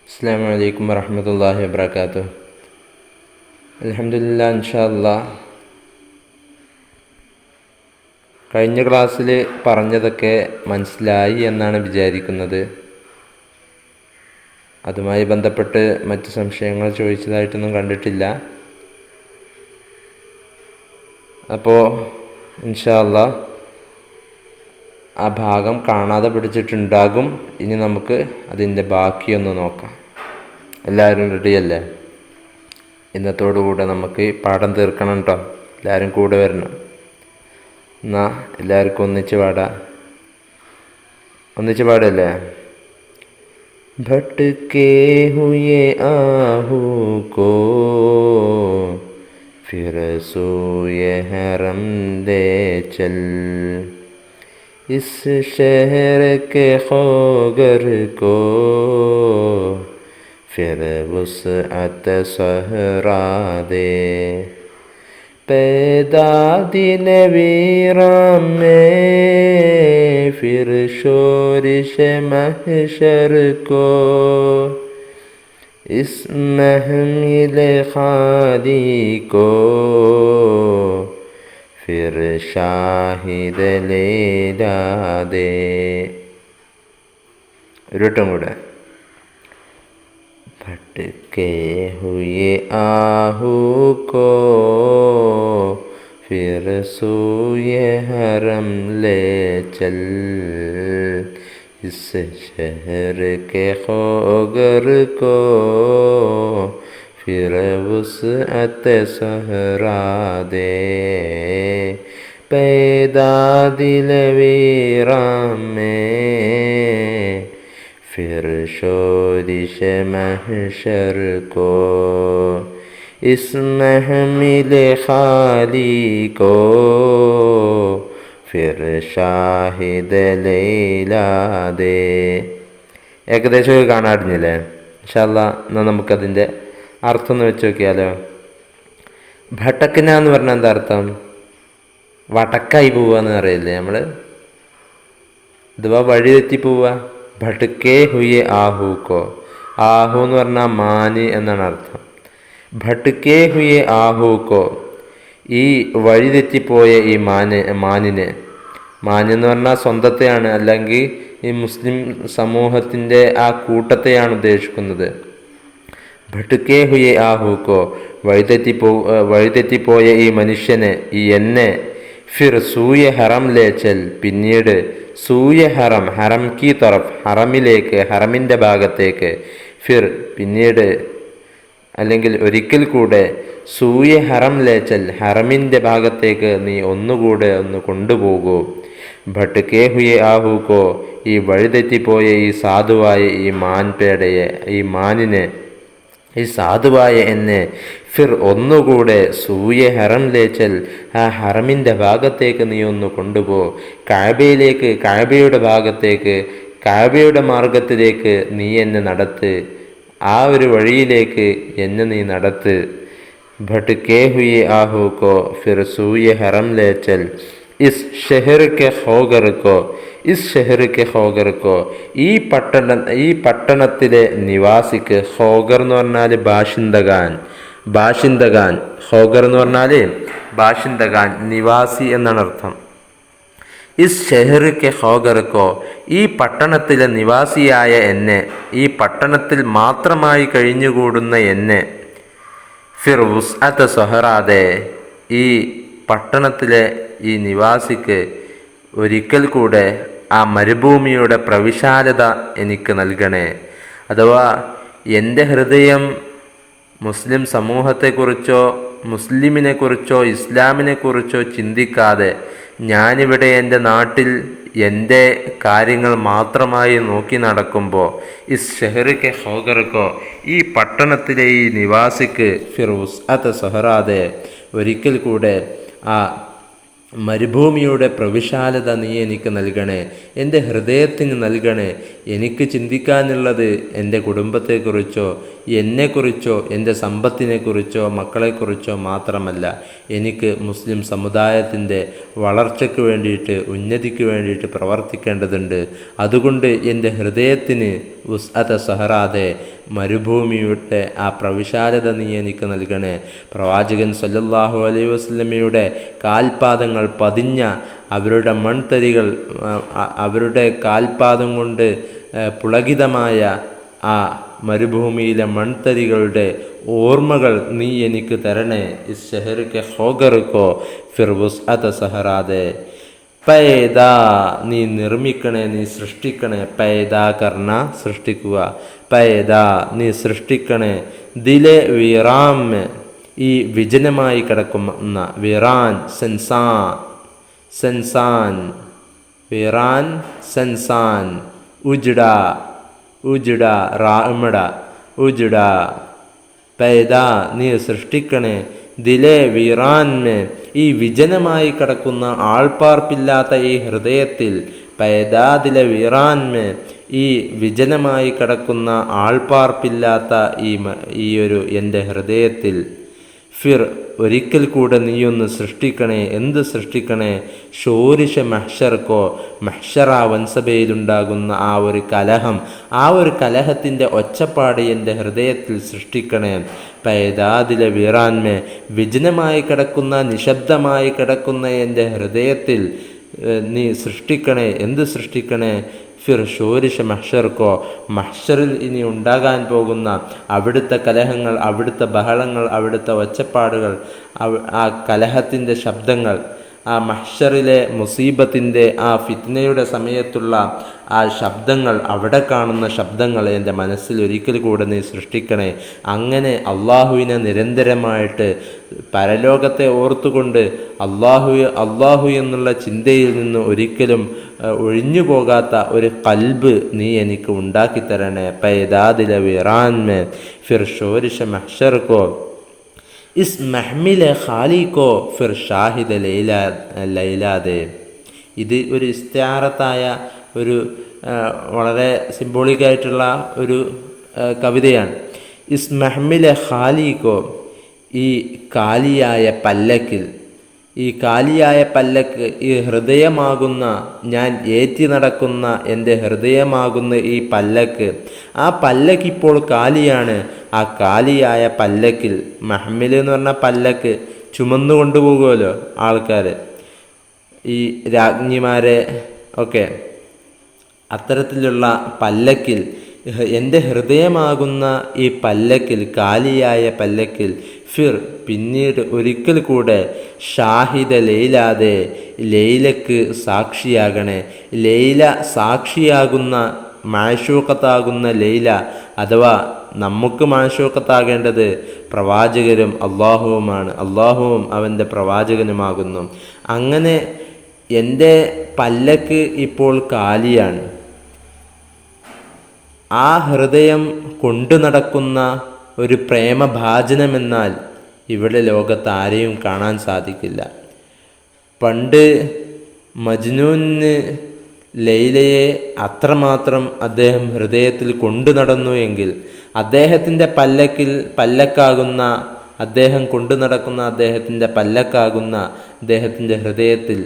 അസ്സലാമു അലൈക്കും വറഹ്മത്തുള്ളാഹി വബറകാതുഹു. അൽഹംദുലില്ലാഹ്, ഇൻഷാ അല്ലാഹ് കഴിഞ്ഞ ക്ലാസ്സിൽ പറഞ്ഞതൊക്കെ മനസ്സിലായി എന്നാണ് വിചാരിക്കുന്നത്. അതുമായി ബന്ധപ്പെട്ട് മറ്റ് സംശയങ്ങൾ ചോദിച്ചതായിട്ടൊന്നും കണ്ടിട്ടില്ല. അപ്പോൾ ഇൻഷാ അല്ലാഹ് ആ ഭാഗം കാണാതെ പിടിച്ചിട്ടുണ്ടാകും. ഇനി നമുക്ക് അതിൻ്റെ ബാക്കിയൊന്ന് നോക്കാം. എല്ലാവരും റെഡിയല്ലേ? ഇന്നത്തോടുകൂടെ നമുക്ക് ഈ പാഠം തീർക്കണം കേട്ടോ. എല്ലാവരും കൂടെ വരണം. എന്നാ എല്ലാവർക്കും ഒന്നിച്ച് പാടല്ലേ? ഭട്കേ ഹുയേ ആഹൂ കോ ഫിർ സൂയെ ഹറം ലേ ചൽ, इस शहर के खौगर को फिर वुसअत सहरा दे, पैदा दिल वीरान में फिर शोरिश महशर को, इस महमिल खाली को फिर शाहिद लेला दे. ഒരു വട്ടം കൂടെ. ഭട്കേ ഹുയേ ആഹൂ കോ ഫിർ സൂയെ ഹറം ലേ ചൽ, ഇസ് ശഹർ കെ ഖൗഗർ കോ फिर वुसअत सहरा दे, पैदा दिल वीरान में फिर शोरिश महशर को, इस महमिल खाली को फिर शाहिद ലൈലാ ദേ. ഏകദേശം കാണാറിഞ്ഞില്ലേ? ഇൻഷാ അല്ലാഹ് എന്നാൽ നമുക്കതിൻ്റെ അർത്ഥം ഒന്ന് വെച്ച് നോക്കിയാലോ. ഭട്ടക്കിന എന്ന് പറഞ്ഞാൽ എന്താ അർത്ഥം? വടക്കായി പോവുക എന്ന് അറിയില്ലേ നമ്മൾ, അഥവാ വഴി തെറ്റി പോവുക. ഭട്കേ ഹുയെ ആഹൂ കോ, ആഹു എന്ന് പറഞ്ഞാൽ മാന് എന്നാണ് അർത്ഥം. ഭട്കേ ഹുയെ ആഹൂ കോ, ഈ വഴി തെറ്റിപ്പോയ ഈ മാനിന് എന്ന് പറഞ്ഞാൽ സ്വന്തത്തെയാണ്, അല്ലെങ്കിൽ ഈ മുസ്ലിം സമൂഹത്തിൻ്റെ ആ കൂട്ടത്തെയാണ് ഉദ്ദേശിക്കുന്നത്. ഭട്കേ ഹുയെ ആഹൂ കോ, വഴിതെറ്റിപ്പോയ ഈ മനുഷ്യനെ, ഈ എന്നെ, ഫിർ സൂയ ഹറം ലേ ചൽ, പിന്നീട് സൂയ ഹറം, ഹറം കി തറഫ്, ഹറമിലേക്ക്, ഹറമിൻ്റെ ഭാഗത്തേക്ക്, ഫിർ പിന്നീട് അല്ലെങ്കിൽ ഒരിക്കൽ കൂടെ, സൂയ ഹറം ലേ ചൽ, ഹറമിൻ്റെ ഭാഗത്തേക്ക് നീ ഒന്നുകൂടെ ഒന്ന് കൊണ്ടുപോകൂ. ഭട്കേ ഹുയെ ആഹൂ കോ, ഈ വഴിതെറ്റിപ്പോയ ഈ സാധുവായ ഈ മാൻപേടയെ, ഈ മാനിനെ, ഈ സാധുവായ എന്നെ, ഫിർ ഒന്നുകൂടെ, സൂയ ഹറം ലേച്ചൽ, ആ ഹറമിൻ്റെ ഭാഗത്തേക്ക് നീ ഒന്ന് കൊണ്ടുപോ. കഅബയിലേക്ക്, കഅബയുടെ ഭാഗത്തേക്ക്, കഅബയുടെ മാർഗത്തിലേക്ക് നീ എന്നെ നടത്ത്. ആ ഒരു വഴിയിലേക്ക് എന്നെ നീ നടത്ത്. ഭട്കേ ഹുയെ ആഹൂ കോ ഫിർ സൂയ ഹറം ലേച്ചൽ, ഇസ് ഷഹർ കെ ഖൗഗർ കോ, ഇസ് ഷഹർ കെ ഖൗഗർ കോ, ഈ പട്ടണത്തിലെ നിവാസിക്ക്. ഖൗഗർ എന്ന് പറഞ്ഞാൽ ബാഷിന്ദഗാൻ, ഖൗഗർ എന്ന് പറഞ്ഞാൽ ബാഷിന്ദഗാൻ, നിവാസി എന്നാണ് അർത്ഥം. ഇസ് ഷഹർ കെ ഖൗഗർ കോ, ഈ പട്ടണത്തിലെ നിവാസിയായ എന്നെ, ഈ പട്ടണത്തിൽ മാത്രമായി കഴിഞ്ഞുകൂടുന്ന എന്നെ, ഫിർ വുസ്അത സഹറാ ദേ, ഈ പട്ടണത്തിലെ ഈ നിവാസിക്ക് ഒരിക്കൽ കൂടെ ആ മരുഭൂമിയുടെ പ്രവിശാലത എനിക്ക് നൽകണേ. അഥവാ എൻ്റെ ഹൃദയം മുസ്ലിം സമൂഹത്തെക്കുറിച്ചോ മുസ്ലിമിനെക്കുറിച്ചോ ഇസ്ലാമിനെക്കുറിച്ചോ ചിന്തിക്കാതെ ഞാനിവിടെ എൻ്റെ നാട്ടിൽ എൻ്റെ കാര്യങ്ങൾ മാത്രമായി നോക്കി നടക്കുമ്പോൾ, ഇസ് ഷഹറിക്കെ ഹോഗർക്കോ, ഈ പട്ടണത്തിലെ ഈ നിവാസിക്ക് ഫിർ വുസ്അത സഹറാദെ, ഒരിക്കൽ കൂടെ ആ മരുഭൂമിയുടെ പ്രവിശാലത നീ എനിക്ക് നൽകണേ, എൻ്റെ ഹൃദയത്തിന് നൽകണേ. എനിക്ക് ചിന്തിക്കാനുള്ളത് എൻ്റെ കുടുംബത്തെക്കുറിച്ചോ എന്നെക്കുറിച്ചോ എൻ്റെ സമ്പത്തിനെക്കുറിച്ചോ മക്കളെക്കുറിച്ചോ മാത്രമല്ല. എനിക്ക് മുസ്ലിം സമുദായത്തിൻ്റെ വളർച്ചയ്ക്ക് വേണ്ടിയിട്ട്, ഉന്നതിക്ക് വേണ്ടിയിട്ട് പ്രവർത്തിക്കേണ്ടതുണ്ട്. അതുകൊണ്ട് എൻ്റെ ഹൃദയത്തിന് വുസ്അത സഹറാതെ മരുഭൂമിയുടെ ആ പ്രവിശാലത നീ എനിക്ക് നൽകണേ. പ്രവാചകൻ സല്ലല്ലാഹു അലൈഹി വസല്ലമയുടെ കാൽപാദങ്ങൾ പതിഞ്ഞ അവരുടെ മൺതരികൾ, അവരുടെ കാൽപാദം കൊണ്ട് പുളകിതമായ ആ മരുഭൂമിയിലെ മൺതരികളുടെ ഓർമ്മകൾ നീ എനിക്ക് തരണേ. ഇസ് ഷഹർക്ക് ഹോഗർക്കോ ഫിർ വുസ്അത സഹറാതെ. പൈദാ നീ നിർമ്മിക്കണേ, നീ സൃഷ്ടിക്കണേ. പൈദാ കർണ സൃഷ്ടിക്കുക. പൈദാ നീ സൃഷ്ടിക്കണേ. ദിലെ വീറാം ഈ വിജനമായി കിടക്കുന്ന വിറാൻ സെൻസാൻ വിറാൻ സെൻസാൻ ഉജ്ഡ റാമട ഉജ്ഡ. പൈദാ നീ സൃഷ്ടിക്കണേ. ദിലെ വീറാൻമേ ഈ വിജനമായി കിടക്കുന്ന ആൾപ്പാർപ്പില്ലാത്ത ഈ ഹൃദയത്തിൽ. പൈദാ ദിലെ വീറാൻമേ ഈ വിജനമായി കിടക്കുന്ന ആൾപ്പാർപ്പില്ലാത്ത ഈ ഒരു എൻ്റെ ഹൃദയത്തിൽ. ഫിർ ഒരിക്കൽ കൂടെ നീയൊന്ന് സൃഷ്ടിക്കണേ. എന്ത് സൃഷ്ടിക്കണേ? ഷോരിഷ മഹ്ഷർക്കോ മഹ്ഷറ വൻസഭയിലുണ്ടാകുന്ന ആ ഒരു കലഹം, ആ ഒരു കലഹത്തിൻ്റെ ഒച്ചപ്പാട് എൻ്റെ ഹൃദയത്തിൽ സൃഷ്ടിക്കണേ. പൈദാദിലെ വീറാൻമേ വിജനമായി കിടക്കുന്ന നിശബ്ദമായി കിടക്കുന്ന എൻ്റെ ഹൃദയത്തിൽ നീ സൃഷ്ടിക്കണേ. എന്ത് സൃഷ്ടിക്കണേ? ഫിർ ഷോരിഷ മഹ്ഷർക്കോ മഹ്ഷറിൽ ഇനി ഉണ്ടാകാൻ പോകുന്ന അവിടുത്തെ കലഹങ്ങൾ, അവിടുത്തെ ബഹളങ്ങൾ, അവിടുത്തെ ഒച്ചപ്പാടുകൾ, ആ കലഹത്തിൻ്റെ ശബ്ദങ്ങൾ, ആ മഹ്ഷറിലെ മുസീബത്തിൻ്റെ ആ ഫിത്നയുടെ സമയത്തുള്ള ആ ശബ്ദങ്ങൾ, അവിടെ കാണുന്ന ശബ്ദങ്ങൾ എൻ്റെ മനസ്സിൽ ഒരിക്കൽ കൂടെ നീ സൃഷ്ടിക്കണേ. അങ്ങനെ നിരന്തരമായിട്ട് പരലോകത്തെ ഓർത്തുകൊണ്ട് അള്ളാഹു എന്നുള്ള ചിന്തയിൽ നിന്ന് ഒരിക്കലും ഒഴിഞ്ഞു പോകാത്ത ഒരു കൽബ് നീ എനിക്ക് ഉണ്ടാക്കി തരണേ. പൈദാദില വിറാൻമേ ഫിർ ഷോരിഷ മഹ്ഷർക്കോ ഇസ് മഹ്മിലെ ഖാലിക്കോ ഫിർ ഷാഹിദ ലൈലാദേ. ഇത് ഒരു ഇസ്തിആറത്തായ ഒരു വളരെ സിംബോളിക്കായിട്ടുള്ള ഒരു കവിതയാണ്. ഇസ് മഹ്മിലെ ഖാലിക്കോ ഈ കാലിയായ പല്ലക്കിൽ, ഈ കാലിയായ പല്ലക്ക്, ഈ ഹൃദയമാകുന്ന ഞാൻ ഏറ്റി നടക്കുന്ന എൻ്റെ ഹൃദയമാകുന്ന ഈ പല്ലക്ക്, ആ പല്ലക്കിപ്പോൾ കാലിയാണ്. ആ കാലിയായ പല്ലക്കിൽ, മഹ്മിൽ എന്ന് പറഞ്ഞാൽ പല്ലക്ക്, ചുമന്നു കൊണ്ടുപോകുമല്ലോ ആൾക്കാർ, ഈ രാജ്ഞിമാരെ ഒക്കെ. അത്തരത്തിലുള്ള പല്ലക്കിൽ, എൻ്റെ ഹൃദയമാകുന്ന ഈ പല്ലക്കിൽ, കാലിയായ പല്ലക്കിൽ, ഫിർ പിന്നീട് ഒരിക്കൽ കൂടെ ഷാഹിദ ലൈലാതെ ലൈലക്ക് സാക്ഷിയാകണേ. ലൈല സാക്ഷിയാകുന്ന, മാഷൂക്കത്താകുന്ന ലൈല, അഥവാ നമുക്ക് മാഷൂക്കത്താകേണ്ടത് പ്രവാചകരും അള്ളാഹുവുമാണ്. അള്ളാഹുവും അവൻ്റെ പ്രവാചകനുമാകുന്നു. അങ്ങനെ എൻ്റെ പല്ലക്ക് ഇപ്പോൾ കാലിയാണ്. ആ ഹൃദയം കൊണ്ടു നടക്കുന്ന ഒരു പ്രേമഭാജനമെന്നാൽ ഇവിടെ ലോകത്ത് ആരെയും കാണാൻ സാധിക്കില്ല. പണ്ട് മജ്നൂന് ലൈലയെ അത്രമാത്രം അദ്ദേഹം ഹൃദയത്തിൽ കൊണ്ടു നടന്നു എങ്കിൽ അദ്ദേഹത്തിൻ്റെ പല്ലക്കാകുന്ന, അദ്ദേഹം കൊണ്ടു നടക്കുന്ന അദ്ദേഹത്തിൻ്റെ പല്ലക്കാകുന്ന അദ്ദേഹത്തിൻ്റെ ഹൃദയത്തിൽ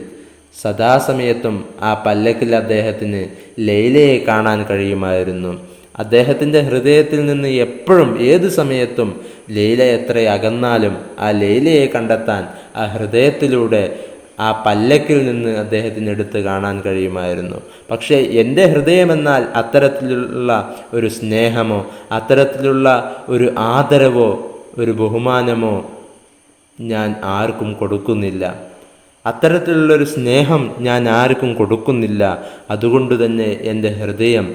സദാസമയത്തും ആ പല്ലക്കിൽ അദ്ദേഹത്തിന് ലൈലയെ കാണാൻ കഴിയുമായിരുന്നു. അദ്ദേഹത്തിൻ്റെ ഹൃദയത്തിൽ നിന്ന് എപ്പോഴും ഏത് സമയത്തും ലൈല എത്ര അകന്നാലും ആ ലൈലയെ കണ്ടെത്താൻ ആ ഹൃദയത്തിലൂടെ, ആ പല്ലക്കിൽ നിന്ന് അദ്ദേഹത്തിന് എടുത്ത് കാണാൻ കഴിയുമായിരുന്നു. പക്ഷേ എൻ്റെ ഹൃദയമെന്നാൽ അത്തരത്തിലുള്ള ഒരു സ്നേഹമോ അത്തരത്തിലുള്ള ഒരു ആദരവോ ഒരു ബഹുമാനമോ ഞാൻ ആർക്കും കൊടുക്കുന്നില്ല. അത്തരത്തിലുള്ളൊരു സ്നേഹം ഞാൻ ആർക്കും കൊടുക്കുന്നില്ല. അതുകൊണ്ട് തന്നെ എൻ്റെ ഹൃദയം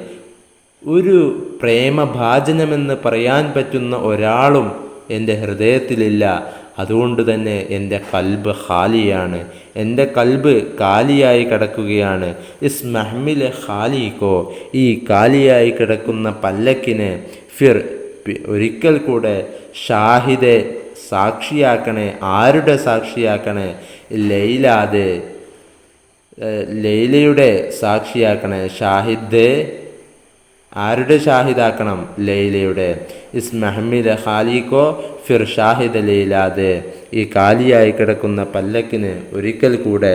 ഒരു പ്രേമഭാജനമെന്ന് പറയാൻ പറ്റുന്ന ഒരാളും എൻ്റെ ഹൃദയത്തിലില്ല. അതുകൊണ്ട് തന്നെ എൻ്റെ കൽബ് ഖാലിയാണ്, എൻ്റെ കൽബ് കാലിയായി കിടക്കുകയാണ്. ഇസ് മഹ്മിലെ ഖാലിക്കോ ഈ കാലിയായി കിടക്കുന്ന പല്ലക്കിനെ ഫിർ ഒരിക്കൽ കൂടെ ഷാഹിദെ സാക്ഷിയാക്കണേ. ആരുടെ സാക്ഷിയാക്കണേ? ലൈലയുടെ സാക്ഷിയാക്കണേ. ഷാഹിദ് ആരുടെ ഷാഹിദാക്കണം? ലൈലയുടെ. ഇസ്മഹമ്മിദ് ഖാലിക്കോ ഫിർ ഷാഹിദ് ലൈലാദ്. ഈ കാലിയായി കിടക്കുന്ന പല്ലക്കിന് ഒരിക്കൽ കൂടെ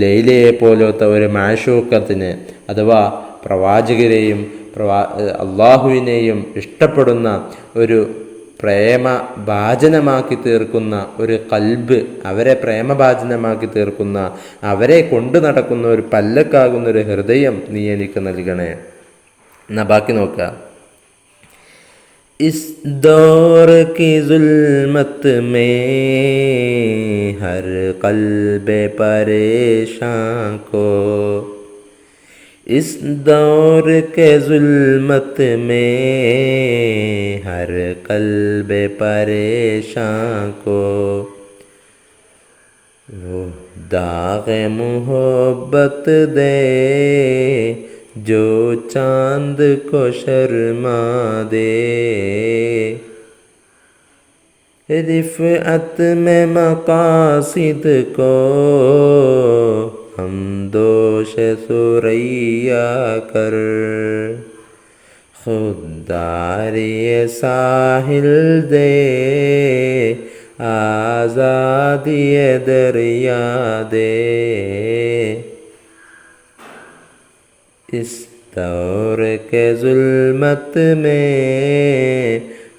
ലൈലയെ പോലത്തെ ഒരു മാഷൂക്കത്തിന് അഥവാ പ്രവാചകരെയും അള്ളാഹുവിനെയും ഇഷ്ടപ്പെടുന്ന ഒരു പ്രേമഭാജനമാക്കി തീർക്കുന്ന ഒരു കൽബ്, അവരെ പ്രേമഭാജനമാക്കി തീർക്കുന്ന, അവരെ കൊണ്ടു നടക്കുന്ന ഒരു പല്ലക്കാകുന്ന ഒരു ഹൃദയം നീ എനിക്ക് നൽകണേ. എന്നാ ബാക്കി നോക്കുക. ഇസ് ദൗർ കി സുൽമത്ത് മേ ഹർ ഖൽബെ പരേശാൻ കോ, इस दौर के जुल्मत में हर कल्ब परेशान को वो दाग मोहब्बत दे जो चांद को शर्मा दे, रिफ़अत में मक़ासिद को हम दोष सुरैया कर, खुदारी साहिल दे आज़ादी दरिया दे। इस दौर के जुल्मत में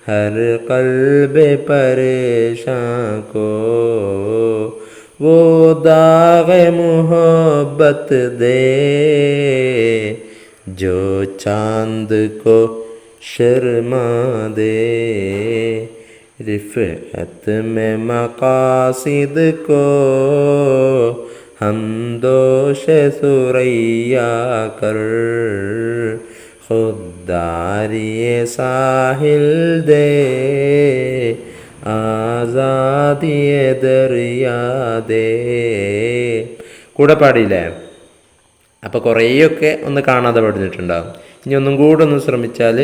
हर क़ल्ब परेशान को वो दाग मोहब्बत दे जो चांद को शर्मा दे, रिफ़अत में मक़ासिद को हम दोष सुरैया कर, खुदारी साहिल दे ആസാദിയെ ദറിയാദേ. കൂടെ പാടിയില്ലേ? അപ്പോൾ കുറേയൊക്കെ ഒന്ന് കാണാതെ പഠിച്ചിട്ടുണ്ടാകും. ഇനി ഒന്നും കൂടെ ഒന്ന് ശ്രമിച്ചാൽ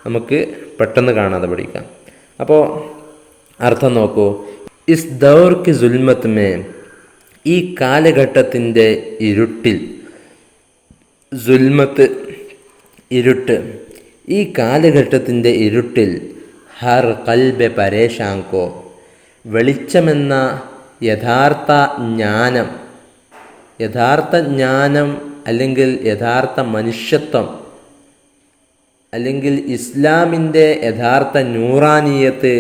നമുക്ക് പെട്ടെന്ന് കാണാതെ പഠിക്കാം. അപ്പോൾ അർത്ഥം നോക്കൂ. ഇസ് ദൗർ കി സുൽമത്ത് മേ, ഈ കാലഘട്ടത്തിൻ്റെ ഇരുട്ടിൽ, സുൽമത്ത് ഇരുട്ട്, ഈ കാലഘട്ടത്തിൻ്റെ ഇരുട്ടിൽ ഹർ ഖൽബെ പരേശാൻ കോ, വെളിച്ചമെന്ന യഥാർത്ഥ ജ്ഞാനം അല്ലെങ്കിൽ യഥാർത്ഥ മനുഷ്യത്വം അല്ലെങ്കിൽ ഇസ്ലാമിൻ്റെ യഥാർത്ഥ നൂറാനിയത്ത്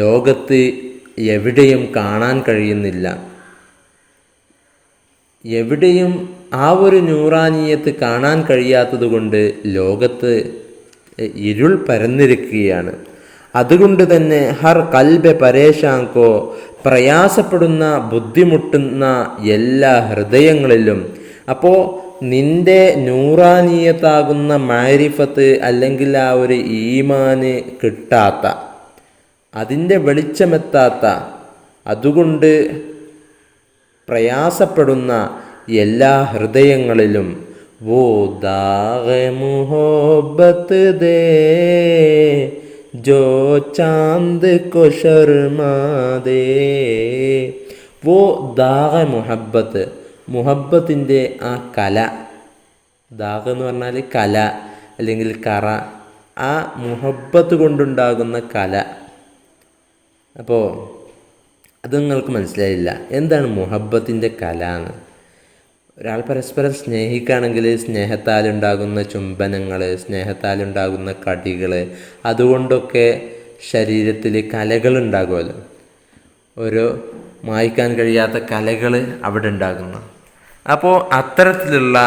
ലോകത്ത് എവിടെയും കാണാൻ കഴിയുന്നില്ല. എവിടെയും ആ ഒരു നൂറാനിയത്ത് കാണാൻ കഴിയാത്തത് കൊണ്ട് ലോകത്ത് ഇരുൾ പരന്നിരിക്കുകയാണ്. അതുകൊണ്ട് തന്നെ ഹർ ഖൽബെ പരേശാൻ കോ, പ്രയാസപ്പെടുന്ന ബുദ്ധിമുട്ടുന്ന എല്ലാ ഹൃദയങ്ങളിലും. അപ്പോൾ നിന്റെ നൂറാനിയത്താകുന്ന മാരിഫത്ത് അല്ലെങ്കിൽ ആ ഒരു ഈമാന് കിട്ടാത്ത, അതിൻ്റെ വെളിച്ചമെത്താത്ത, അതുകൊണ്ട് പ്രയാസപ്പെടുന്ന എല്ലാ ഹൃദയങ്ങളിലും वो दाग मोहब्बत दे जो चांद को शर्मा दे, वो दाग മുഹബ്ബത്ത്, മുഹബ്ബത്തിൻ്റെ ആ കല, ദാഗ് എന്ന് പറഞ്ഞാൽ കല അല്ലെങ്കിൽ കറ, ആ മുഹബ്ബത്ത് കൊണ്ടുണ്ടാകുന്ന കല. അപ്പോൾ അത് നിങ്ങൾക്ക് മനസ്സിലായില്ല എന്താണ് മുഹബ്ബത്തിൻ്റെ കല എന്ന്. ഒരാൾ പരസ്പരം സ്നേഹിക്കുകയാണെങ്കിൽ സ്നേഹത്താലുണ്ടാകുന്ന ചുംബനങ്ങൾ, സ്നേഹത്താലുണ്ടാകുന്ന കടികൾ, അതുകൊണ്ടൊക്കെ ശരീരത്തിൽ കലകളുണ്ടാകുമല്ലോ. ഓരോ മായ്ക്കാൻ കഴിയാത്ത കലകൾ അവിടെ ഉണ്ടാകുന്നു. അപ്പോൾ അത്തരത്തിലുള്ള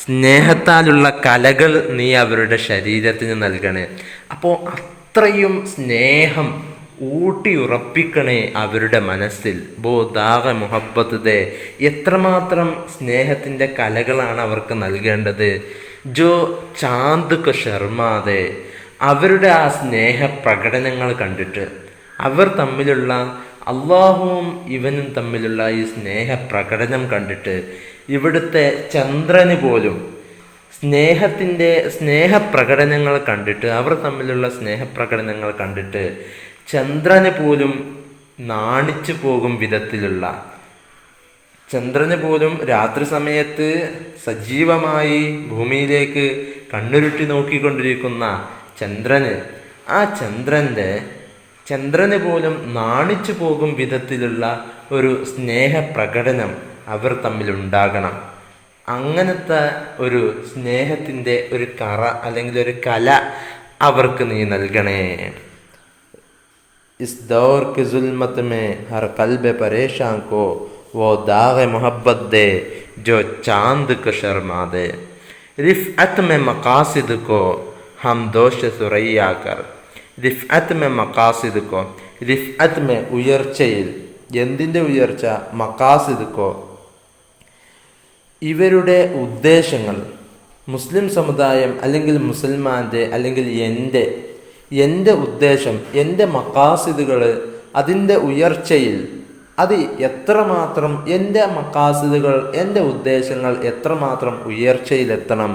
സ്നേഹത്താലുള്ള കലകൾ നീ അവരുടെ ശരീരത്തിന് നൽകണേ. അപ്പോൾ അത്രയും സ്നേഹം ഊട്ടിയുറപ്പിക്കണേ അവരുടെ മനസ്സിൽ. ബോ ദാഗ മുഹബ്ബത്ത് ദേ, എത്രമാത്രം സ്നേഹത്തിൻ്റെ കലകളാണ് അവർക്ക് നൽകേണ്ടത്. ജോ ചാന്ത് ക ശർമാതെ, അവരുടെ ആ സ്നേഹ പ്രകടനങ്ങൾ കണ്ടിട്ട്, അവർ തമ്മിലുള്ള, അള്ളാഹുവും ഇവനും തമ്മിലുള്ള ഈ സ്നേഹ പ്രകടനം കണ്ടിട്ട്, ഇവിടുത്തെ ചന്ദ്രന് പോലും സ്നേഹത്തിൻ്റെ സ്നേഹപ്രകടനങ്ങൾ കണ്ടിട്ട്, അവർ തമ്മിലുള്ള സ്നേഹപ്രകടനങ്ങൾ കണ്ടിട്ട് ചന്ദ്രന് പോലും നാണിച്ചു പോകും വിധത്തിലുള്ള, ചന്ദ്രന് പോലും രാത്രി സമയത്ത് സജീവമായി ഭൂമിയിലേക്ക് കണ്ണുരുട്ടി നോക്കിക്കൊണ്ടിരിക്കുന്ന ചന്ദ്രന്, ആ ചന്ദ്രന് പോലും നാണിച്ചു പോകും വിധത്തിലുള്ള ഒരു സ്നേഹപ്രകടനം അവർ തമ്മിലുണ്ടാകണം. അങ്ങനത്തെ ഒരു സ്നേഹത്തിൻ്റെ ഒരു കറ അല്ലെങ്കിൽ ഒരു കല അവർക്ക് നീ നൽകണേ. इस दौर की जुल्मत में हर कल्ब परेशान को वो दाग मोहब्बत दे जो चांद को शर्मा दे. रिफ़अत में मकासिद को हम दोष सुरैया कर. റിഫ്അത്ത് മെ മക്കാസിദ് കോ, റിഫ്അത്ത് മെ ഉയർച്ചയിൽ, എന്തിൻ്റെ ഉയർച്ച? മക്കാസിദ് കോ, ഇവരുടെ ഉദ്ദേശങ്ങൾ, മുസ്ലിം സമുദായം അല്ലെങ്കിൽ മുസൽമാൻ്റെ അല്ലെങ്കിൽ എൻ്റെ ഉദ്ദേശം, എൻ്റെ മക്കാസിദുകൾ, അതിൻ്റെ ഉയർച്ചയിൽ, അത് എത്രമാത്രം എൻ്റെ മക്കാസിദുകൾ, എൻ്റെ ഉദ്ദേശങ്ങൾ എത്രമാത്രം ഉയർച്ചയിലെത്തണം.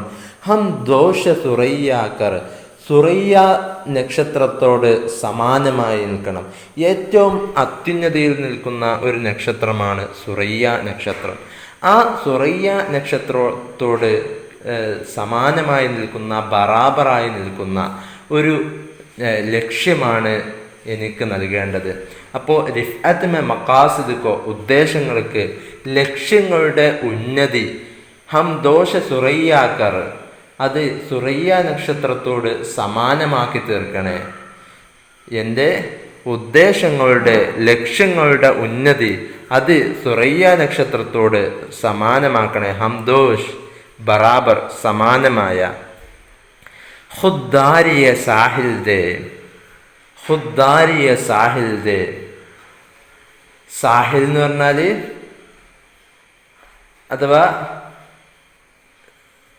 ഹം ദോഷ സുറയ്യാക്കർ, സുറയ്യ നക്ഷത്രത്തോട് സമാനമായി നിൽക്കണം. ഏറ്റവും അത്യുന്നതിയിൽ നിൽക്കുന്ന ഒരു നക്ഷത്രമാണ് സുറയ്യ നക്ഷത്രം. ആ സുറയ്യ നക്ഷത്രത്തോട് സമാനമായി നിൽക്കുന്ന, ബറാബറായി നിൽക്കുന്ന ഒരു ലക്ഷ്യമാണ് എനിക്ക് നൽകേണ്ടത്. അപ്പോൾ റിഫ്അത്ത് മെ മക്കാസിദ്ക്കോ, ഉദ്ദേശങ്ങൾക്ക്, ലക്ഷ്യങ്ങളുടെ ഉന്നതി, ഹം ദോഷ സുറയ്യാക്കർ, അത് സുറയ്യ നക്ഷത്രത്തോട് സമാനമാക്കി തീർക്കണേ. എൻ്റെ ഉദ്ദേശങ്ങളുടെ, ലക്ഷ്യങ്ങളുടെ ഉന്നതി അത് സുറയ്യ നക്ഷത്രത്തോട് സമാനമാക്കണേ. ഹംദോഷ് ബറാബർ, സമാനമായ. ഖുദ്ദാരിയ സാഹിൽ ദേ, ഖുദ്ദാരിയ സാഹിൽ ദേ. സാഹിൽ എന്ന് പറഞ്ഞാൽ, അഥവാ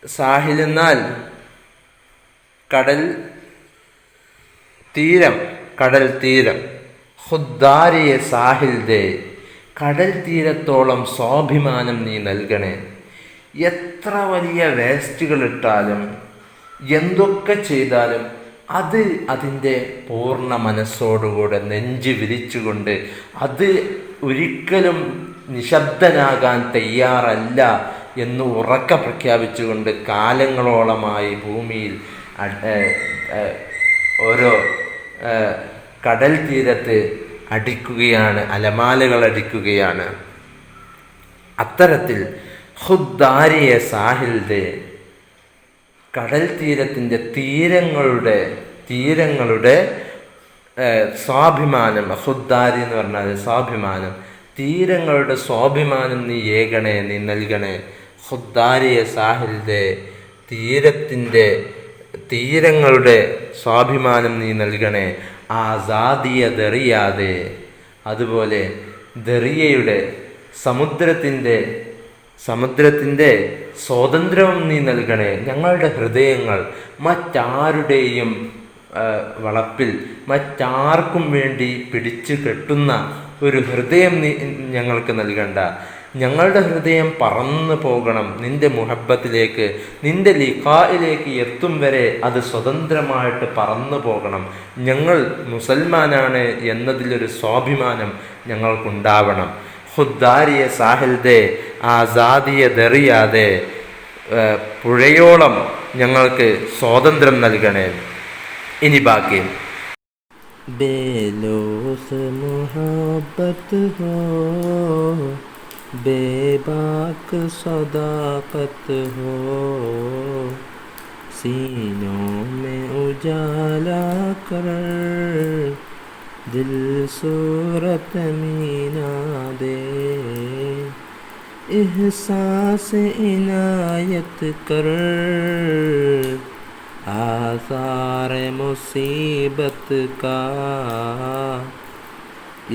സാഹിൽ എന്നാൽ കടൽ തീരം, കടൽ തീരം. ഖുദ്ദാരിയ സാഹിൽ ദേ, കടൽ തീരത്തോളം സ്വാഭിമാനം നീ നൽകണേ. എത്ര വലിയ വേസ്റ്റുകൾ ഇട്ടാലും എന്തൊക്കെ ചെയ്താലും അത് അതിൻ്റെ പൂർണ്ണ മനസ്സോടുകൂടെ നെഞ്ച് വിരിച്ചുകൊണ്ട്, അത് ഒരിക്കലും നിശബ്ദനാകാൻ തയ്യാറല്ല എന്ന് ഉറക്കെ പ്രഖ്യാപിച്ചുകൊണ്ട് കാലങ്ങളോളമായി ഭൂമിയിൽ ഓരോ കടൽ തീരത്ത് അടിക്കുകയാണ്, അലമാലകൾ അടിക്കുകയാണ്. അത്തരത്തിൽ ഖുദ്ദാരിയ സാഹിൽ ദേ, കടൽ തീരത്തിൻ്റെ തീരങ്ങളുടെ സ്വാഭിമാനം. ഖുദ്ദാരി എന്ന് പറഞ്ഞാൽ സ്വാഭിമാനം, തീരങ്ങളുടെ സ്വാഭിമാനം നീ ഏകണേ, നീ നൽകണേ. ഖുദ്ദാരിയ സാഹിൽ ദേ, തീരങ്ങളുടെ സ്വാഭിമാനം നീ നൽകണേ. ആസാദിയ ദറിയാതെ, അതുപോലെ ദറിയയുടെ സമുദ്രത്തിൻ്റെ സ്വാതന്ത്ര്യവും നീ നൽകണേ. ഞങ്ങളുടെ ഹൃദയങ്ങൾ മറ്റാരുടെയും വളപ്പിൽ, മറ്റാർക്കും വേണ്ടി പിടിച്ചു കെട്ടുന്ന ഒരു ഹൃദയം നീ ഞങ്ങൾക്ക് നൽകണ്ട. ഞങ്ങളുടെ ഹൃദയം പറന്നു പോകണം നിൻ്റെ മുഹബ്ബത്തിലേക്ക്, നിൻ്റെ ലിഖായിലേക്ക് എത്തും വരെ അത് സ്വതന്ത്രമായിട്ട് പറന്നു പോകണം. ഞങ്ങൾ മുസൽമാനാണ് എന്നതിലൊരു സ്വാഭിമാനം ഞങ്ങൾക്കുണ്ടാവണം. ഖുദ്ദാരിയ സാഹിൽ ദേ, ആസാദിയ ദറിയാതെ, പുഴയോളം ഞങ്ങൾക്ക് സ്വാതന്ത്ര്യം നൽകണേ. ഇനി ബാക്കി. बेलोस मोहब्बत हो, बेबाक सदाकत हो, सीनों में उजाला कर दिल सूरत मीना दे. एहसास इनायत कर आसार मुसीबत का,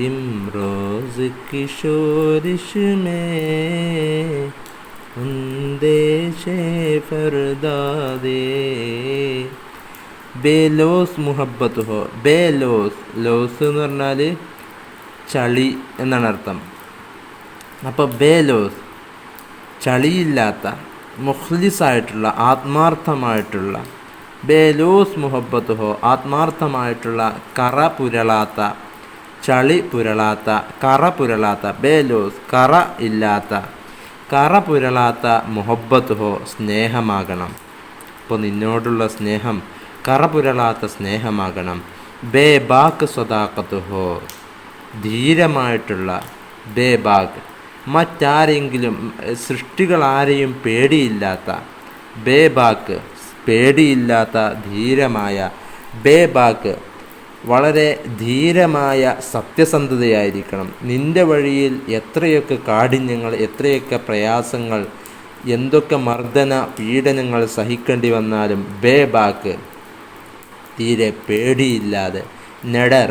इमरोज की शोरिश में अंदेशे फरदा दे. ബേലോസ് മുഹബത്ത് ഹോ, ബേലോസ്, ലോസ് എന്ന് പറഞ്ഞാൽ ചളി എന്നാണ് അർത്ഥം. അപ്പോൾ ബേലോസ്, ചളിയില്ലാത്ത, മുഖ്ലിസായിട്ടുള്ള, ആത്മാർത്ഥമായിട്ടുള്ള, ബേലോസ് മുഹബത്ത് ഹോ, ആത്മാർത്ഥമായിട്ടുള്ള, കറ പുരളാത്ത, ചളി പുരളാത്ത, കറ പുരളാത്ത. ബേലോസ് കറ ഇല്ലാത്ത, കറ പുരളാത്ത. മുഹബ്ബത്തുഹോ സ്നേഹമാകണം. അപ്പോൾ നിന്നോടുള്ള സ്നേഹം കറ പുരളാത്ത സ്നേഹമാകണം. ബേബാക്ക് സ്വദാഖത്തുഹോ ധീരമായിട്ടുള്ള. ബേബാക്ക് മറ്റാരെങ്കിലും സൃഷ്ടികളാരെയും പേടിയില്ലാത്ത. ബേബാക്ക് പേടിയില്ലാത്ത ധീരമായ. ബേബാക്ക് വളരെ ധീരമായ സത്യസന്ധതയായിരിക്കണം. നിൻ്റെ വഴിയിൽ എത്രയൊക്കെ കാഠിന്യങ്ങൾ, എത്രയൊക്കെ പ്രയാസങ്ങൾ, എന്തൊക്കെ മർദ്ദന പീഡനങ്ങൾ സഹിക്കേണ്ടി വന്നാലും ബേബാക്ക് തീരെ പേടിയില്ലാതെ. നെഡർ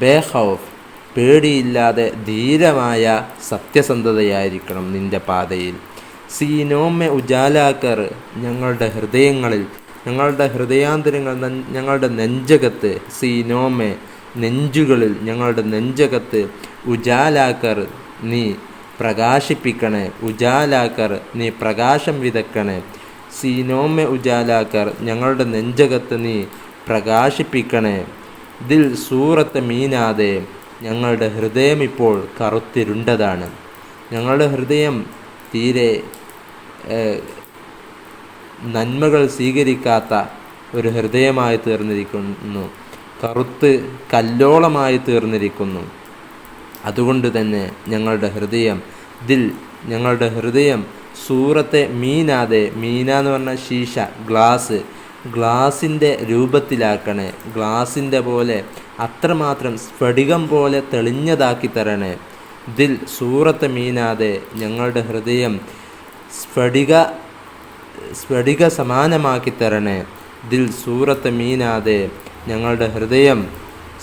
ബേഖൗഫ് പേടിയില്ലാതെ ധീരമായ സത്യസന്ധതയായിരിക്കണം നിൻ്റെ പാതയിൽ. സീനോമെ ഉജാലാക്കർ ഞങ്ങളുടെ ഹൃദയങ്ങളിൽ, ഞങ്ങളുടെ ഹൃദയാന്തരങ്ങൾ, ഞങ്ങളുടെ നെഞ്ചകത്ത്. സീനോമെ നെഞ്ചുകളിൽ, ഞങ്ങളുടെ നെഞ്ചകത്ത്. ഉജാലാക്കർ നീ പ്രകാശിപ്പിക്കണേ. ഉജാലാക്കർ നീ പ്രകാശം വിതക്കണേ. സീനോമെ ഉജാലാക്കർ ഞങ്ങളുടെ നെഞ്ചകത്ത് നീ പ്രകാശിപ്പിക്കണേ. ദിൽ സൂറത്ത് മീനാതെ ഞങ്ങളുടെ ഹൃദയം ഇപ്പോൾ കറുത്തിരുണ്ടതാണ്. ഞങ്ങളുടെ ഹൃദയം തീരെ നന്മകൾ സ്വീകരിക്കാത്ത ഒരു ഹൃദയമായി തീർന്നിരിക്കുന്നു. കറുത്ത് കല്ലോളമായി തീർന്നിരിക്കുന്നു. അതുകൊണ്ട് തന്നെ ഞങ്ങളുടെ ഹൃദയം ദിൽ, ഞങ്ങളുടെ ഹൃദയം സൂറത്തെ മീനാതെ. മീന എന്ന് പറഞ്ഞാൽ ശീശ, ഗ്ലാസ്, ഗ്ലാസിൻ്റെ രൂപത്തിലാക്കണേ. ഗ്ലാസിൻ്റെ പോലെ അത്രമാത്രം സ്ഫടികം പോലെ തെളിഞ്ഞതാക്കി തരണേ. ദിൽ സൂറത്ത് മീനാതെ ഞങ്ങളുടെ ഹൃദയം സ്ഫടിക സമാനമാക്കി തരണേ. ദിൽ സൂറത്ത് മീനാതെ ഞങ്ങളുടെ ഹൃദയം.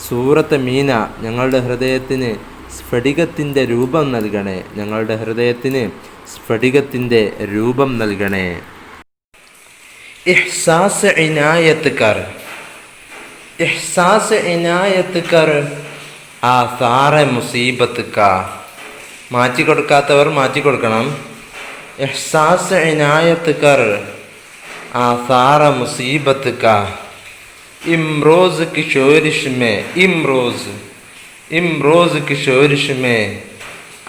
സൂറത്ത് മീന ഞങ്ങളുടെ ഹൃദയത്തിന് സ്ഫടികത്തിൻ്റെ രൂപം നൽകണേ. ഞങ്ങളുടെ ഹൃദയത്തിന് സ്ഫടികത്തിൻ്റെ രൂപം നൽകണേ. ഇഹ്സാസ് ഇനായത്ത് കർ, ഇഹ്സാസ് ഇനായത്ത് കർ ആസാറെ മുസീബത്ത് കാ. മാറ്റി കൊടുക്കാത്തവർ മാറ്റി കൊടുക്കണം. ഇഹ്സാസ് ഇനായത്ത് കർ ആസാറ മുസീബത്ത് കാ. ഇംറോസ് की शोरिश में, इमरोज़ की शोरिश में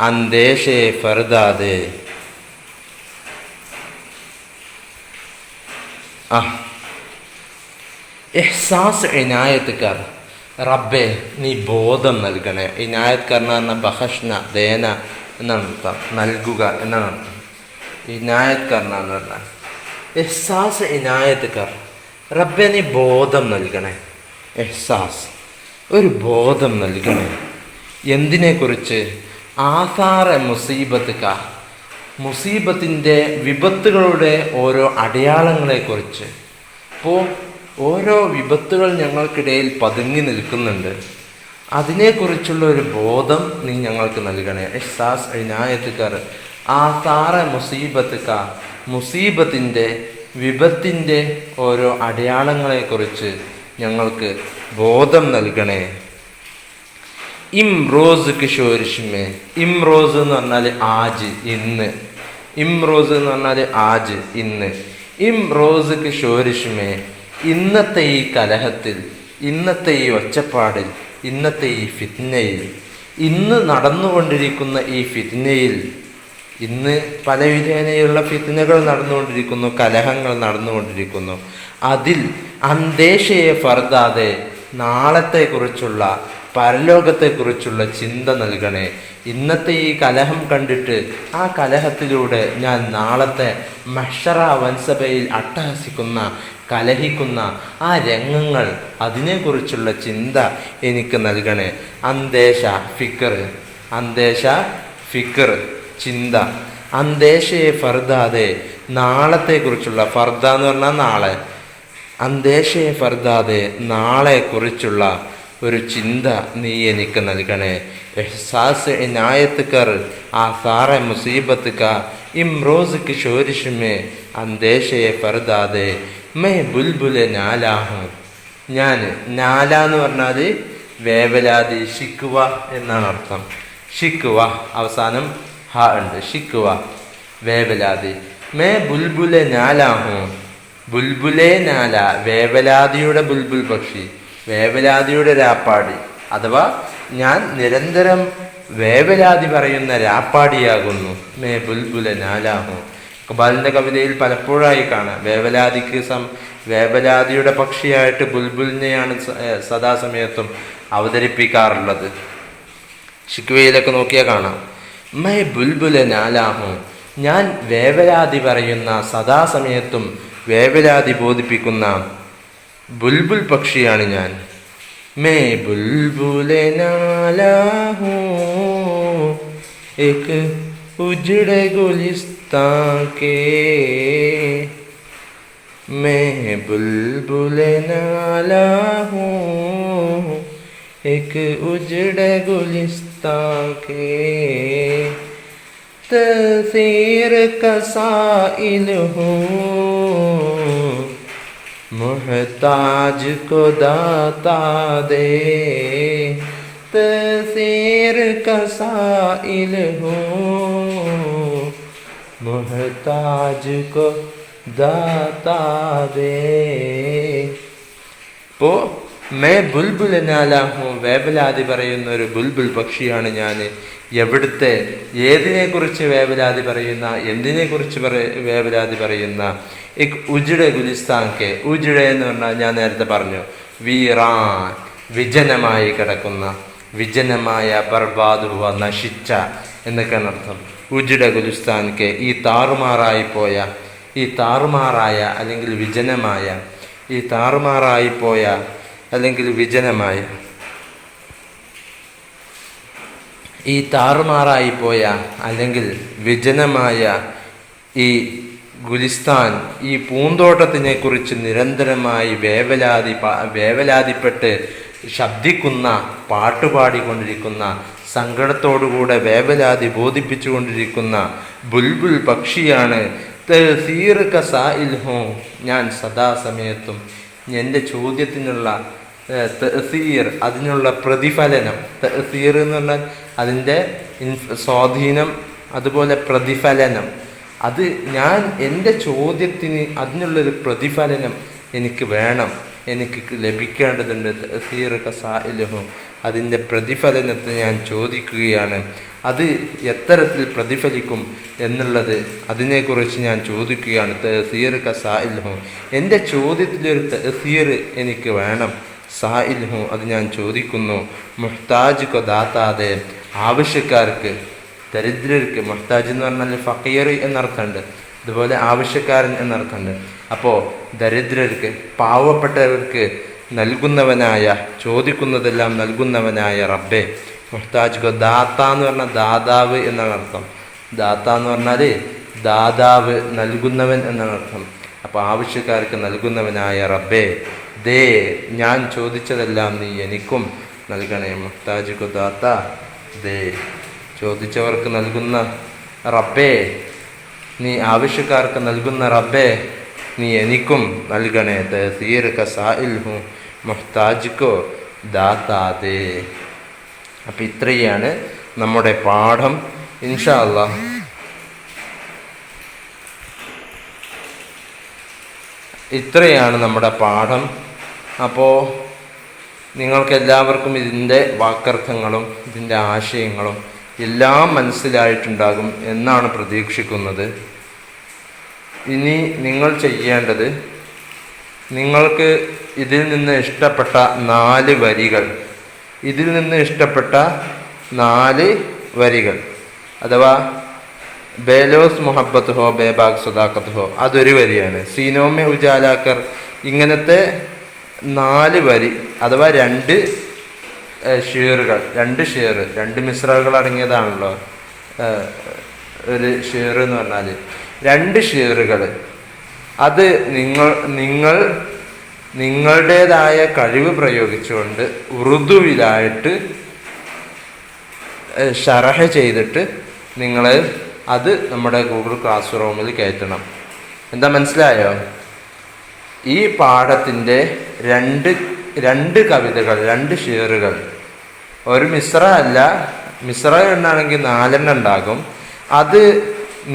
अंदेशे फरदादे. ഇഹ്സാസ് ഇനായത്ത് കർ, റബ്ബെ നീ ബോധം നൽകണേ. ഇനായത്ത് കർ എന്ന് പറഞ്ഞാൽ ബഹഷ്ന ദേന എന്നാണ് അർത്ഥം, നൽകുക എന്നാണ് അർത്ഥം. ഇനായത്ത് കർ എന്ന് പറഞ്ഞാൽ ഇഹ്സാസ് ഇനായത്ത് കർ, റബ്ബെ നീ ബോധം നൽകണേ. ഇഹ്സാസ് ഒരു ബോധം നൽകണേ. എന്തിനെക്കുറിച്ച്? ആസാറ മുസീബത്ത് കാ, മുസീബത്തിൻ്റെ വിപത്തുകളുടെ ഓരോ അടയാളങ്ങളെക്കുറിച്ച്. അപ്പോൾ ഓരോ വിപത്തുകൾ ഞങ്ങൾക്കിടയിൽ പതുങ്ങി നിൽക്കുന്നുണ്ട്. അതിനെക്കുറിച്ചുള്ള ഒരു ബോധം നീ ഞങ്ങൾക്ക് നൽകണേ. ഇഹ്സാസ് ഇനായത്ത് കർ ആസാറ മുസീബത്ത് കാ, മുസീബത്തിൻ്റെ വിപത്തിൻ്റെ ഓരോ അടയാളങ്ങളെക്കുറിച്ച് ഞങ്ങൾക്ക് ബോധം നൽകണേ. ഇംറോസ് കിഷോരിഷ്മേ, ഇംറോസ് എന്ന് പറഞ്ഞാൽ ആജ്, ഇന്ന്. ഇംറോസ് എന്ന് പറഞ്ഞാൽ ആജ്, ഇന്ന്. ഇംറോസ് കിഷോരിഷ്മേ, ഇന്നത്തെ ഈ കലഹത്തിൽ, ഇന്നത്തെ ഈ ഒച്ചപ്പാടിൽ, ഇന്നത്തെ ഈ ഫിത്നയിൽ, ഇന്ന് നടന്നുകൊണ്ടിരിക്കുന്ന ഈ ഫിത്നയിൽ, ഇന്ന് പലവിധേനയുള്ള ഫിത്നകൾ നടന്നുകൊണ്ടിരിക്കുന്നു, കലഹങ്ങൾ നടന്നുകൊണ്ടിരിക്കുന്നു. അതിൽ അന്തേഷയെ ഫർദാതെ നാളത്തെക്കുറിച്ചുള്ള, പരലോകത്തെക്കുറിച്ചുള്ള ചിന്ത നൽകണേ. ഇന്നത്തെ ഈ കലഹം കണ്ടിട്ട് ആ കലഹത്തിലൂടെ ഞാൻ നാളത്തെ മഹ്ശറ വൻസഭയിൽ അട്ടഹസിക്കുന്ന, കലഹിക്കുന്ന ആ രംഗങ്ങൾ, അതിനെക്കുറിച്ചുള്ള ചിന്ത എനിക്ക് നൽകണേ. അന്തേഷ ഫിക്കർ, അന്തേഷ ഫിക്കർ ചിന്ത. അന്തേഷയെ ഫർദാതെ നാളത്തെക്കുറിച്ചുള്ള, ഫർദ എന്ന് പറഞ്ഞാൽ നാളെ. അന്തേഷയെ ഫർദാതെ നാളെക്കുറിച്ചുള്ള ഒരു ചിന്ത നീ എനിക്ക് നൽകണേ. എഹ്സാസ് ഇനായത്ത് കർ ആസാറെ മുസീബത്ത് കാ, ഇംറോസ് की शोरिश में അന്തേഷയെ ഫർദാതെ മേ ബുൽബുലെ നാലാഹും. ഞാൻ, നാല എന്ന് പറഞ്ഞാൽ വേവലാതി, ഷിക്കുവ എന്നാണ് അർത്ഥം. ഷിക്കുവ അവസാനം ഹ ഉണ്ട്, ഷിക്കുവ വേവലാതി. മേ ബുൽബുലെ നാലാഹും, ബുൽബുലെ നാല വേവലാതിയുടെ ബുൽബുൽ പക്ഷി, വേവലാതിയുടെ രാപ്പാടി. അഥവാ ഞാൻ നിരന്തരം വേവലാതി പറയുന്ന രാപ്പാടിയാകുന്നു. മേ ബുൽബുല നാലാഹു. ഇഖ്ബാലിന്റെ കവിതയിൽ പലപ്പോഴായി കാണാം വേവലാതിയുടെ പക്ഷിയായിട്ട് ബുൽബുലിനെയാണ് സദാസമയത്തും അവതരിപ്പിക്കാറുള്ളത്. ഷിക്വയിലൊക്കെ നോക്കിയാൽ കാണാം. മേ ബുൽബുല നാലാഹു, ഞാൻ വേവലാതി പറയുന്ന സദാസമയത്തും വേവലാതി ബോധിപ്പിക്കുന്ന ബുൽബുൽ പക്ഷിയാണ് ഞാൻ. മേ ബുൽബുല നാലാഹു ഏക് ഉജ്ഡ് ഗുലിസ്താൻ കേ. മേ ബുൽബുല നാലാഹു ഏക് ഉജ്ഡ് ഗുലിസ്താൻ കേ. तसीर का साइल हूँ, मुहताज को दाता दे. तसीर का साइल हूँ, मुहताज को दाता दे. പോ മേ ബുൽബുൽ നാലാഹു, വേവലാതി പറയുന്ന ഒരു ബുൽബുൽ പക്ഷിയാണ് ഞാൻ. എവിടുത്തെ ഏതിനെക്കുറിച്ച് വേവലാതി പറയുന്ന, എന്തിനെക്കുറിച്ച് വേവലാതി പറയുന്ന? എക് ഉജ്ഡ് ഗുലിസ്ഥാൻ കെ. ഉജ്ഡ് എന്ന് പറഞ്ഞാൽ ഞാൻ നേരത്തെ പറഞ്ഞു വീറാൻ, വിജനമായി കിടക്കുന്ന, വിജനമായ, ബർബാദുവ, നശിച്ച എന്നൊക്കെയാണ് അർത്ഥം. ഉജ്ഡ് ഗുലിസ്ഥാൻ കെ, ഈ താറുമാറായിപ്പോയ, ഈ താറുമാറായ അല്ലെങ്കിൽ വിജനമായ, ഈ താറുമാറായിപ്പോയ അല്ലെങ്കിൽ വിജനമായ, ഈ താറുമാറായിപ്പോയ അല്ലെങ്കിൽ വിജനമായ ഈ ഗുലിസ്ഥാൻ, ഈ പൂന്തോട്ടത്തിനെ കുറിച്ച് നിരന്തരമായി വേവലാതിപ്പെട്ട് ശബ്ദിക്കുന്ന, പാട്ടുപാടിക്കൊണ്ടിരിക്കുന്ന, സങ്കടത്തോടുകൂടെ വേവലാതി ബോധിപ്പിച്ചുകൊണ്ടിരിക്കുന്ന ബുൽബുൽ പക്ഷിയാണ്. തസീർ കസാഇൽ ഹോ, ഞാൻ സദാസമയത്തും എൻ്റെ ചോദ്യത്തിനുള്ള തസീർ, അതിനുള്ള പ്രതിഫലനം. തസീർ എന്ന് പറഞ്ഞാൽ അതിൻ്റെ സ്വാധീനം, അതുപോലെ പ്രതിഫലനം. അത് ഞാൻ എൻ്റെ ചോദ്യത്തിന് അതിനുള്ളൊരു പ്രതിഫലനം എനിക്ക് വേണം, എനിക്ക് ലഭിക്കേണ്ടതുണ്ട്. തസീർ കസാഇൽഹു, അതിൻ്റെ പ്രതിഫലനത്തെ ഞാൻ ചോദിക്കുകയാണ്. അത് എത്തരത്തിൽ പ്രതിഫലിക്കും എന്നുള്ളത് അതിനെക്കുറിച്ച് ഞാൻ ചോദിക്കുകയാണ്. തസീർ കസാഇൽഹു, എൻ്റെ ചോദ്യത്തിലൊരു തസീർ എനിക്ക് വേണം. സായിൽഹു, അത് ഞാൻ ചോദിക്കുന്നു. മുഹ്താജ് കൊ ദാത്താതെ, ആവശ്യക്കാർക്ക്, ദരിദ്രർക്ക്. മുഹ്താജ് എന്ന് പറഞ്ഞാൽ ഫക്കീർ എന്നർത്ഥമുണ്ട്, അതുപോലെ ആവശ്യക്കാരൻ എന്നർത്ഥമുണ്ട്. അപ്പോൾ ദരിദ്രർക്ക്, പാവപ്പെട്ടവർക്ക് നൽകുന്നവനായ, ചോദിക്കുന്നതെല്ലാം നൽകുന്നവനായ റബ്ബേ. മുഹ്താജ് കൊ ദാത്ത എന്ന് പറഞ്ഞാൽ ദാതാവ് എന്നാണ് അർത്ഥം. ദാത്ത എന്ന് പറഞ്ഞാൽ ദാതാവ്, നൽകുന്നവൻ എന്നാണ് അർത്ഥം. അപ്പോൾ ആവശ്യക്കാർക്ക് നൽകുന്നവനായ റബ്ബേ, ദേ, ഞാൻ ചോദിച്ചതെല്ലാം നീ എനിക്കും നൽകണേ. മുഹ്താജ് കൊ ദാത്ത ദേ, ചോദിച്ചവർക്ക് നൽകുന്ന റബ്ബേ, നീ ആവശ്യക്കാർക്ക് നൽകുന്ന റബ്ബേ, നീ എനിക്കും നൽകണേ. തസീർ കസാഇൽഹു മുഹ്താജ് കൊ ദാത്താ ദേ. അപ്പം ഇത്രയാണ് നമ്മുടെ പാഠം. ഇൻഷാ അല്ലാഹ് ഇത്രയാണ് നമ്മുടെ പാഠം. അപ്പോൾ നിങ്ങൾക്കെല്ലാവർക്കും ഇതിൻ്റെ വാക്കർത്ഥങ്ങളും ഇതിൻ്റെ ആശയങ്ങളും എല്ലാം മനസ്സിലായിട്ടുണ്ടാകും എന്നാണ് പ്രതീക്ഷിക്കുന്നത്. ഇനി നിങ്ങൾ ചെയ്യേണ്ടത്, നിങ്ങൾക്ക് ഇതിൽ നിന്ന് ഇഷ്ടപ്പെട്ട 4 വരികൾ, ഇതിൽ നിന്ന് ഇഷ്ടപ്പെട്ട 4 വരികൾ, അഥവാ ബേലോസ് മുഹബത്ത് ഹോ ബേബാഗ് സുദാഖത്ത് ഹോ, അതൊരു വരിയാണ്. സീനോമെ ഉജാലാക്കർ, ഇങ്ങനത്തെ 4 വരി, അഥവാ 2 ഷേറുകൾ, 2 ഷേർ, 2 മിസ്രകൾ അടങ്ങിയതാണല്ലോ ഒരു ഷേർ എന്ന് പറഞ്ഞാൽ. 2 ഷേറുകൾ, അത് നിങ്ങൾ നിങ്ങളുടേതായ കഴിവ് പ്രയോഗിച്ചുകൊണ്ട് ഉറുദുവിലായിട്ട് ഷറഹ് ചെയ്തിട്ട് നിങ്ങൾ അത് നമ്മുടെ ഗൂഗിൾ ക്ലാസ് റൂമിൽ കയറ്റണം. എന്താ മനസ്സിലായോ? ഈ പാഠത്തിൻ്റെ 2 കവിതകൾ, 2 ഷേറുകൾ, ഒരു മിസ്ര അല്ല, മിസ്ര എണ്ണാണെങ്കിൽ 4 ഉണ്ടാകും. അത്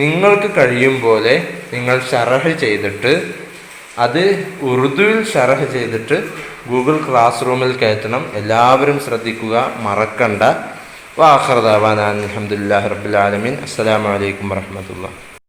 നിങ്ങൾക്ക് കഴിയും പോലെ നിങ്ങൾ ഷറഹ് ചെയ്തിട്ട് അത് ഉറുദുവിൽ ഷറഹ് ചെയ്തിട്ട് ഗൂഗിൾ ക്ലാസ് റൂമിൽ കയറ്റണം. എല്ലാവരും ശ്രദ്ധിക്കുക, മറക്കണ്ട. വാഖിറു ദഅവാനാ അൽഹംദുലില്ലാഹി റബ്ബിൽ ആലമീൻ. അസ്സലാമു അലൈക്കും വറഹ്മത്തുള്ളാഹി.